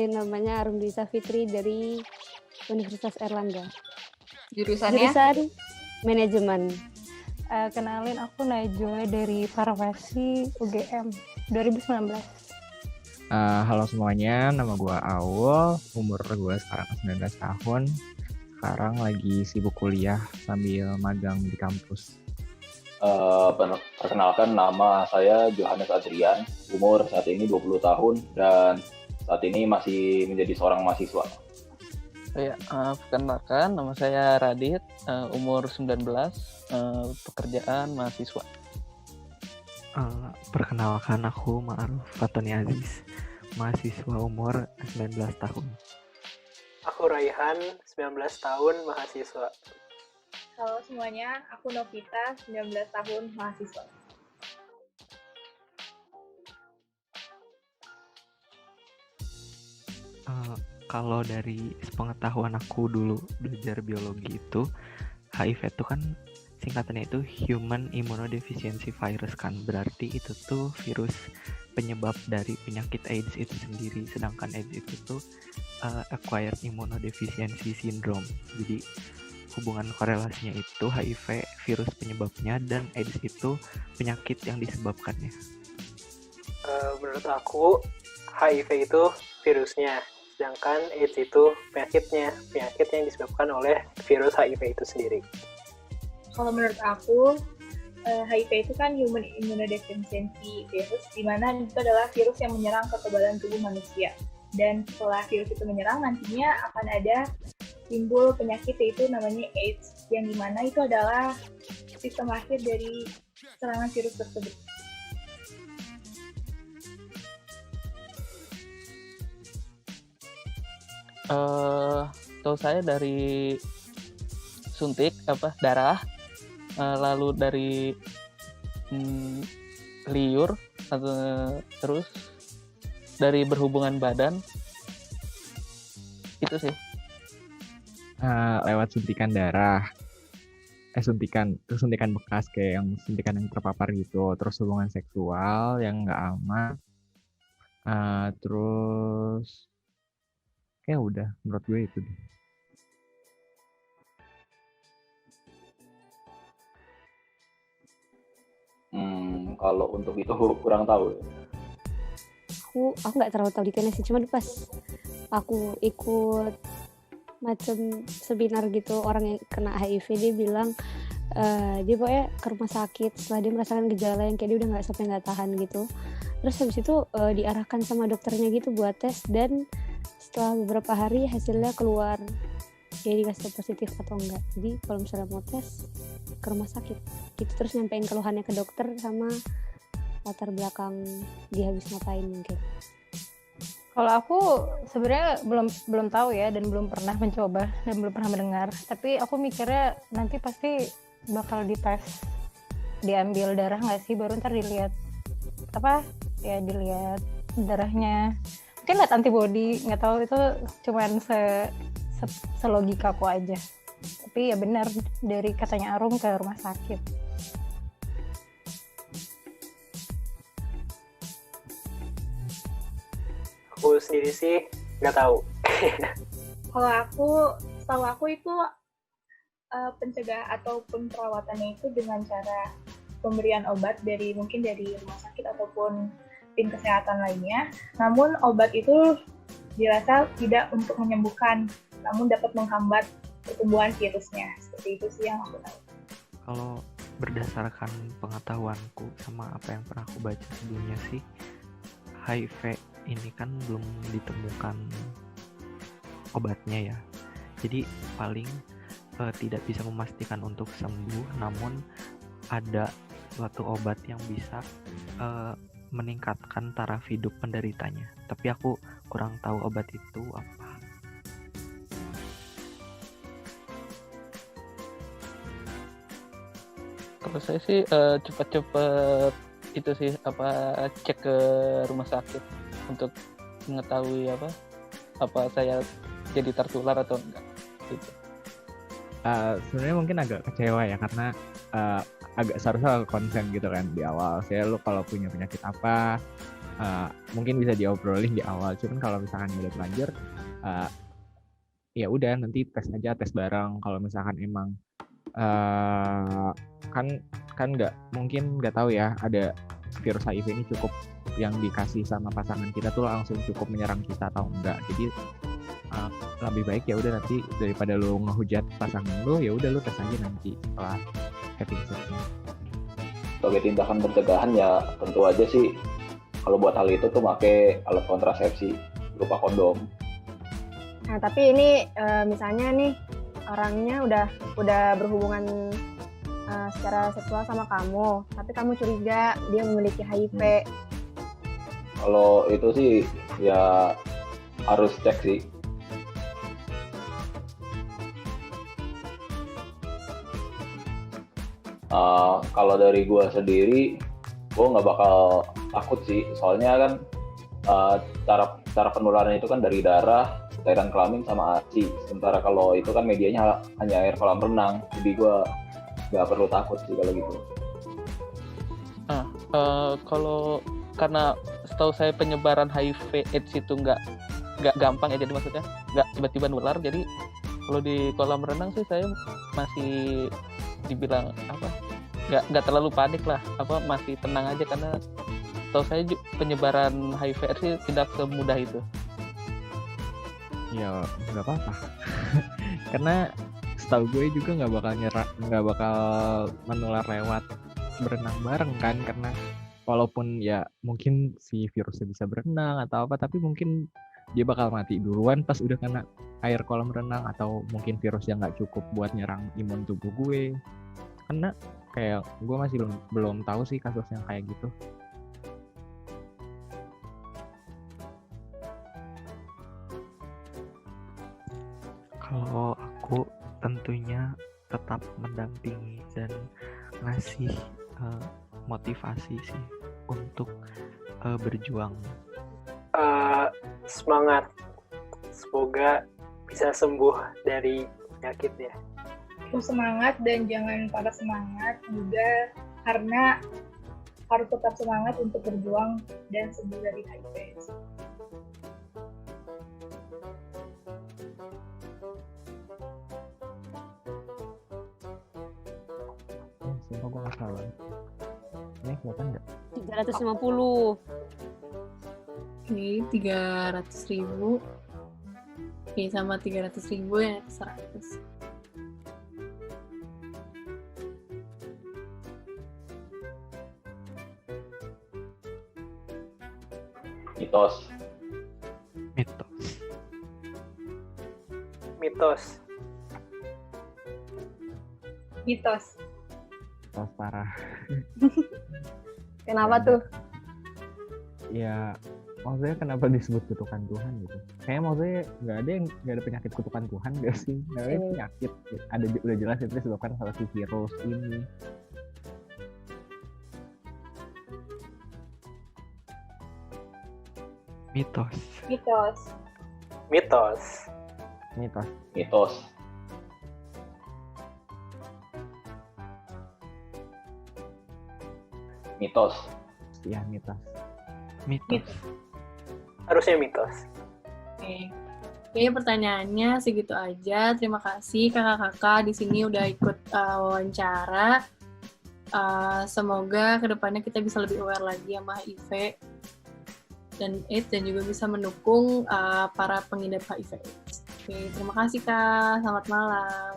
namanya Arumdisa Fitri dari Universitas Erlangga. Jurusannya? Jurusan manajemen. Kenalin, aku Najwa dari Farmasi UGM 2019. Halo semuanya, nama gue Aul, umur gue sekarang 19 tahun. Sekarang lagi sibuk kuliah sambil magang di kampus. Perkenalkan, nama saya Johannes Adrian, umur saat ini 20 tahun dan saat ini masih menjadi seorang mahasiswa. Perkenalkan, nama saya Radit, umur 19, pekerjaan mahasiswa. Perkenalkan, aku Ma'ruf Fatoni Aziz, mahasiswa umur 19 tahun. Aku Raihan, 19 tahun, mahasiswa. Halo semuanya, aku Novita, 19 tahun, mahasiswa. Kalau dari sepengetahuan aku dulu belajar biologi itu, HIV itu kan singkatannya itu Human Immunodeficiency Virus kan, berarti itu tuh virus penyebab dari penyakit AIDS itu sendiri, sedangkan AIDS itu tuh Acquired Immunodeficiency Syndrome. Jadi hubungan korelasinya itu HIV virus penyebabnya dan AIDS itu penyakit yang disebabkannya. Menurut aku, HIV itu virusnya, sedangkan AIDS itu penyakit yang disebabkan oleh virus HIV itu sendiri. Kalau menurut aku, HIV itu kan Human Immunodeficiency Virus, di mana itu adalah virus yang menyerang kekebalan tubuh manusia. Dan setelah virus itu menyerang, nantinya akan ada timbul penyakit yaitu namanya AIDS, yang dimana itu adalah sistem akhir dari serangan virus tersebut. Tahu saya dari suntik darah, lalu dari liur, atau terus dari berhubungan badan, itu sih. Lewat suntikan darah, suntikan bekas kayak yang suntikan yang terpapar gitu, terus hubungan seksual yang nggak aman, terus kayak udah, menurut gue itu deh. Kalau untuk itu kurang tahu. Aku nggak terlalu tahu detailnya sih, cuman pas aku ikut macam seminar gitu, orang yang kena HIV dia bilang dia pokoknya ke rumah sakit setelah dia merasakan gejala yang kayak dia udah nggak tahan gitu. Terus habis itu diarahkan sama dokternya gitu buat tes, dan setelah beberapa hari hasilnya keluar, dia dikasih positif atau enggak. Jadi kalau misalnya mau tes ke rumah sakit gitu, terus nyampein keluhannya ke dokter sama latar belakang dia habis ngapain mungkin. Kalau aku sebenarnya belum tahu ya, dan belum pernah mencoba dan belum pernah mendengar. Tapi aku mikirnya nanti pasti bakal dites, diambil darah nggak sih, baru ntar dilihat dilihat darahnya. Mungkin lihat antibody, nggak tahu, itu cuman selogika aku aja. Tapi ya benar, dari katanya Arum ke rumah sakit. Aku sendiri sih nggak tahu. Kalau setahu aku itu pencegah ataupun perawatannya itu dengan cara pemberian obat mungkin dari rumah sakit ataupun tim kesehatan lainnya. Namun obat itu dirasa tidak untuk menyembuhkan, namun dapat menghambat pertumbuhan virusnya. Seperti itu sih yang aku tahu. Kalau berdasarkan pengetahuanku sama apa yang pernah aku baca sebelumnya sih, HIV ini kan belum ditemukan obatnya ya. Jadi paling tidak bisa memastikan untuk sembuh, namun ada suatu obat yang bisa meningkatkan taraf hidup penderitanya. Tapi aku kurang tahu obat itu apa. Kalau saya sih cepat-cepat itu sih cek ke rumah sakit untuk mengetahui apa saya jadi tertular atau enggak gitu. Sebenarnya mungkin agak kecewa ya, karena seharusnya konsen gitu kan di awal. Saya lu kalau punya penyakit apa, mungkin bisa diobrolin di awal. Cuman kalau misalkan udah terlanjur, ya udah nanti tes aja, tes bareng. Kalau misalkan emang kan nggak tahu ya, ada virus HIV ini cukup yang dikasih sama pasangan kita tuh langsung cukup menyerang kita atau enggak. Jadi lebih baik ya udah nanti daripada lu ngehujat pasangan lu, ya udah lu tes aja nanti setelah having sex-nya. Sebagai tindakan pencegahan ya tentu aja sih kalau buat hal itu tuh pakai alat kontrasepsi berupa kondom. Nah, tapi ini misalnya nih orangnya udah berhubungan secara seksual sama kamu, tapi kamu curiga dia memiliki HIV. Kalau itu sih ya harus cek sih. Kalau dari gue sendiri, gue nggak bakal takut sih, soalnya kan cara penularan itu kan dari darah, cairan kelamin sama ASI. Sementara kalau itu kan medianya hanya air kolam renang, jadi gue nggak perlu takut sih kalau gitu. Kalau karena setahu saya penyebaran HIV/AIDS itu nggak gampang ya, jadi maksudnya nggak tiba-tiba nular. Jadi kalau di kolam renang sih saya masih dibilang nggak terlalu panik lah, masih tenang aja, karena setahu saya penyebaran HIV/AIDS sih tidak semudah itu. Ya nggak apa-apa. Karena setahu gue juga nggak bakal menular lewat berenang bareng kan, karena walaupun ya mungkin si virusnya bisa berenang atau apa, tapi mungkin dia bakal mati duluan pas udah kena air kolam renang, atau mungkin virusnya nggak cukup buat nyerang imun tubuh gue. Karena kayak gue masih belum tahu sih kasus yang kayak gitu. Kalau aku tentunya tetap mendampingi dan ngasih motivasi sih untuk berjuang. Semangat, semoga bisa sembuh dari penyakitnya. Terus semangat dan jangan patah semangat juga, karena harus tetap semangat untuk berjuang dan sembuh dari HIV. Sumpah gue nggak salah. Ini kelihatan nggak? 350. Oke, 300.000. Oke, sama 300.000 ya 100. Mitos. Mitos. Parah. Kenapa tuh? Ya maksudnya kenapa disebut kutukan Tuhan gitu? Kayaknya maksudnya nggak ada penyakit kutukan Tuhan gak sih? Nggak ada penyakit. Udah jelas itu disebabkan salah si virus ini. Mitos. Iya, mitos. Harusnya mitos. Oke. Oke, pertanyaannya segitu aja. Terima kasih kakak-kakak di sini udah ikut wawancara. Semoga kedepannya kita bisa lebih aware lagi sama HIV dan AIDS, dan juga bisa mendukung para pengidap HIV/AIDS. Oke, terima kasih Kak. Selamat malam.